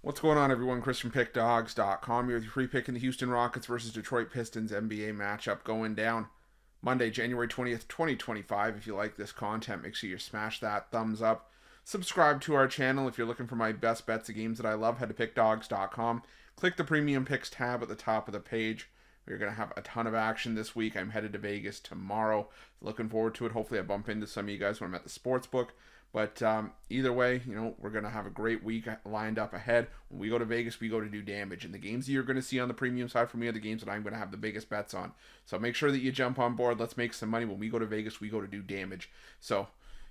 What's going on, everyone? Chris from Pickdawgz.com here with your free pick in the Houston Rockets versus Detroit Pistons NBA matchup going down Monday, January 20th, 2025. If you like this content, make sure you smash that thumbs up. Subscribe to our channel. If you're looking for my best bets of games that I love, head to Pickdawgz.com. Click the Premium Picks tab at the top of the page. We're going to have a ton of action this week. I'm headed to Vegas tomorrow. Looking forward to it. Hopefully I bump into some of you guys when I'm at the Sportsbook. But either way, we're going to have a great week lined up ahead. When we go to Vegas, we go to do damage. And the games that you're going to see on the premium side for me are the games that I'm going to have the biggest bets on. So make sure that you jump on board. Let's make some money. When we go to Vegas, we go to do damage. So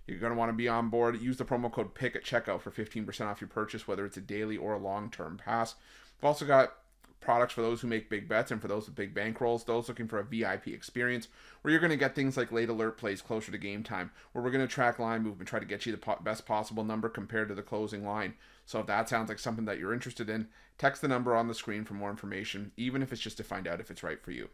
you're going to want to be on board. Use the promo code PICK at checkout for 15% off your purchase, whether it's a daily or a long-term pass. We've also got products for those who make big bets and for those with big bankrolls, those looking for a VIP experience where you're going to get things like late alert plays closer to game time, where we're going to track line movement, try to get you the best possible number compared to the closing line. So if that sounds like something that you're interested in, text the number on the screen for more information, even if it's just to find out if it's right for you.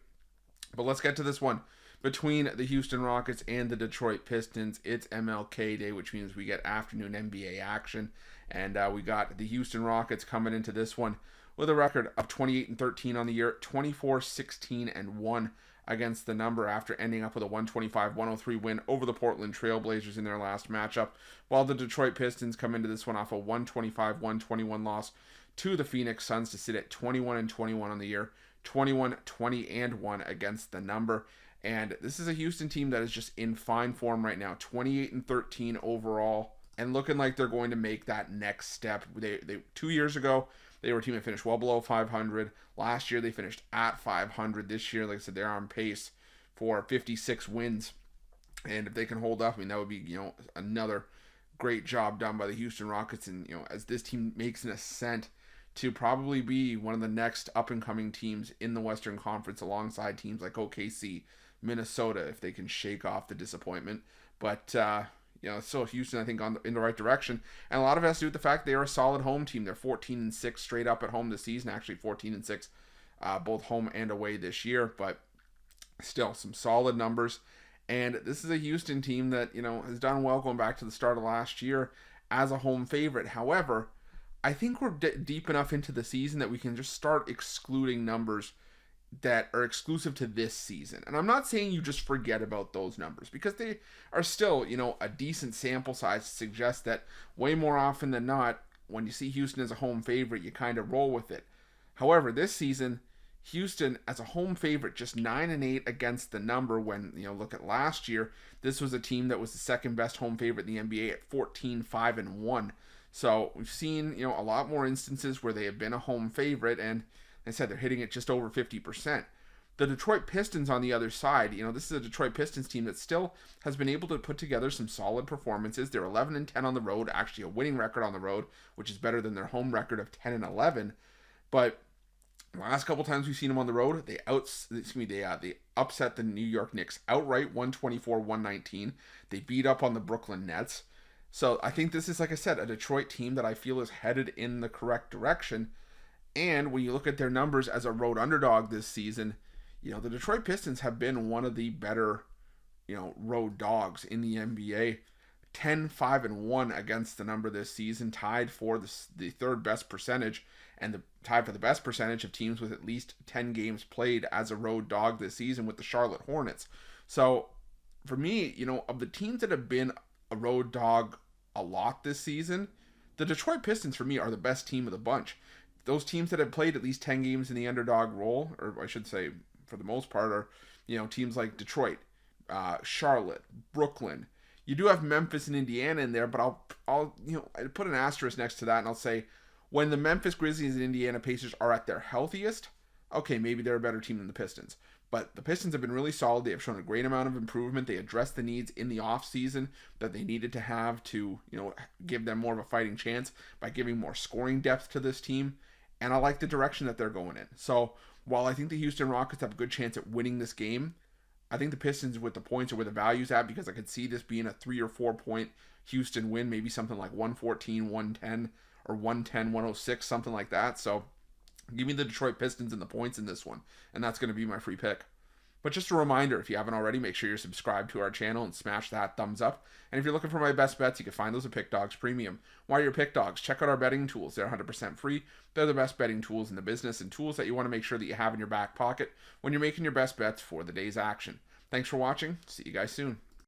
But let's get to this one. Between the Houston Rockets and the Detroit Pistons, it's MLK Day, which means we get afternoon NBA action. And we got the Houston Rockets coming into this one with a record of 28-13 on the year, 24-16-1 against the number after ending up with a 125-103 win over the Portland Trailblazers in their last matchup, while the Detroit Pistons come into this one off a 125-121 loss to the Phoenix Suns to sit at 21-21 on the year, 21-20-1 against the number. And this is a Houston team that is just in fine form right now, 28-13 overall, and looking like they're going to make that next step. They 2 years ago, they were a team that finished well below 500. Last year, they finished at 500. This year, like I said, they're on pace for 56 wins. And if they can hold up, that would be, another great job done by the Houston Rockets. And, as this team makes an ascent to probably be one of the next up-and-coming teams in the Western Conference alongside teams like OKC, Minnesota, if they can shake off the disappointment. But, it's still Houston, I think, in the right direction. And a lot of it has to do with the fact they are a solid home team. They're 14-6 straight up at home this season. Actually, 14-6 both home and away this year. But still, some solid numbers. And this is a Houston team that, has done well going back to the start of last year as a home favorite. However, I think we're deep enough into the season that we can just start excluding numbers that are exclusive to this season. And I'm not saying you just forget about those numbers, because they are still, a decent sample size to suggest that way more often than not, when you see Houston as a home favorite, you kind of roll with it. However, this season, Houston as a home favorite, just 9-8 against the number. When, look at last year, this was a team that was the second best home favorite in the NBA at 14-5-1. So we've seen, a lot more instances where they have been a home favorite, and I said they're hitting it just over 50%. The Detroit Pistons on the other side, this is a Detroit Pistons team that still has been able to put together some solid performances. They're 11-10 on the road, actually a winning record on the road, which is better than their home record of 10-11. But the last couple times we've seen them on the road, they upset the New York Knicks outright, 124-119. They beat up on the Brooklyn Nets. So I think this is, like I said, a Detroit team that I feel is headed in the correct direction. And when you look at their numbers as a road underdog this season, the Detroit Pistons have been one of the better, road dogs in the NBA. 10-5-1 against the number this season, tied for the third best percentage, and tied for the best percentage of teams with at least 10 games played as a road dog this season with the Charlotte Hornets. So for me, of the teams that have been a road dog a lot this season, the Detroit Pistons for me are the best team of the bunch. Those teams that have played at least 10 games in the underdog role, or I should say for the most part, are teams like Detroit, Charlotte, Brooklyn. You do have Memphis and Indiana in there, but I'll put an asterisk next to that, and I'll say when the Memphis Grizzlies and Indiana Pacers are at their healthiest, okay, maybe they're a better team than the Pistons. But the Pistons have been really solid. They have shown a great amount of improvement. They addressed the needs in the offseason that they needed to have to, give them more of a fighting chance by giving more scoring depth to this team. And I like the direction that they're going in. So while I think the Houston Rockets have a good chance at winning this game, I think the Pistons with the points are where the value's at, because I could see this being a 3 or 4 point Houston win, maybe something like 114-110 or 110-106, something like that. So give me the Detroit Pistons and the points in this one, and that's going to be my free pick. But just a reminder, if you haven't already, make sure you're subscribed to our channel and smash that thumbs up. And if you're looking for my best bets, you can find those at Pickdawgz Premium. While you're Pickdawgz, check out our betting tools. They're 100% free. They're the best betting tools in the business and tools that you want to make sure that you have in your back pocket when you're making your best bets for the day's action. Thanks for watching. See you guys soon.